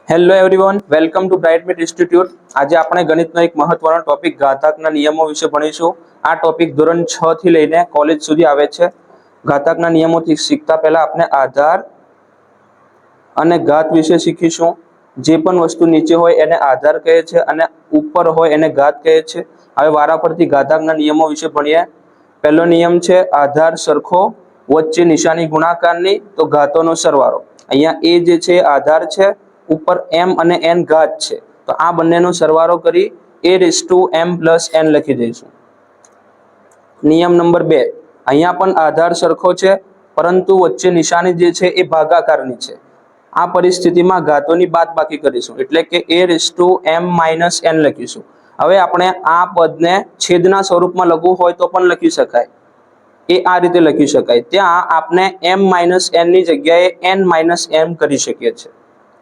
Hello everyone, welcome to Brightmate institute. આજે આપણે ગણિતનો એક મહત્વનો ટોપિક ઘાતાંકના નિયમો વિશે ભણીશું। આ ટોપિક ધોરણ 6 થી લઈને કોલેજ સુધી આવે છે। ઘાતાંકના નિયમોથી શીખતા પહેલા આપણે આધાર અને ઘાત વિશે શીખીશું। જે પણ વસ્તુ નીચે હોય એને આધાર કહે છે અને ઉપર હોય એને ઘાત કહે છે। હવે વારાફરતી ઘાતાંકના નિયમો વિશે ભણીએ। પહેલો નિયમ છે આધાર સરખો, વચ્ચે નિશાની ગુણાકારની તો ઘાતોનો સરવાળો। અહીંયા એ જે છે આધાર છે, ઉપર m અને n ઘાત છે, તો આ બંનેનો સરવાળો કરી a⁻m+n લખી દઈશું। નિયમ નંબર 2, અહીંયા પણ આધાર સરખો છે પરંતુ વચ્ચે નિશાની જે છે એ ભાગાકારની છે। આ પરિસ્થિતિમાં ઘાતોની બાદબાકી કરીશું એટલે કે a⁻m-n લખીશું। હવે આપણે આ પદને છેદના સ્વરૂપમાં લખવું હોય તો પણ લખી શકાય, એ આ રીતે લખી શકાય। ત્યાં આપણે m-n ની જગ્યાએ n-m કરી શકીએ છીએ।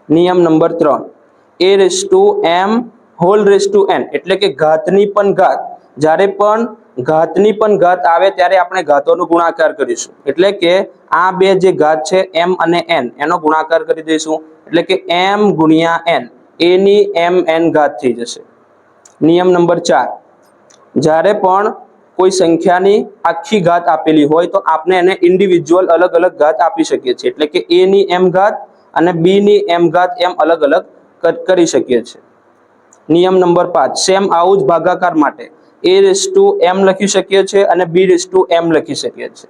નિયમ નંબર 3, a⁻m⁴n એટલે કે ઘાતની પણ ઘાત, જ્યારે પણ ઘાતની પણ ઘાત આવે ત્યારે આપણે ઘાતોનો ગુણાકાર કરીશું। એટલે કે આ બે જે ઘાત છે m અને n એનો ગુણાકાર કરી દઈશું એટલે કે m × n, a ની mn ઘાત થઈ જશે। નિયમ નંબર 4, જ્યારે પણ કોઈ સંખ્યાની આખી ઘાત આપેલી હોય તો આપણે એને ઇન્ડિવિજ્યુઅલ અલગ અલગ ઘાત આપી શકીએ છીએ એટલે કે a ની m ઘાત અને b ની m ઘાત એમ અલગ અલગ કરી શકીએ છીએ। નિયમ નંબર 5, સેમ આવું જ ભાગાકાર માટે a⁻m લખી શકીએ છીએ અને b⁻m લખી શકીએ છીએ।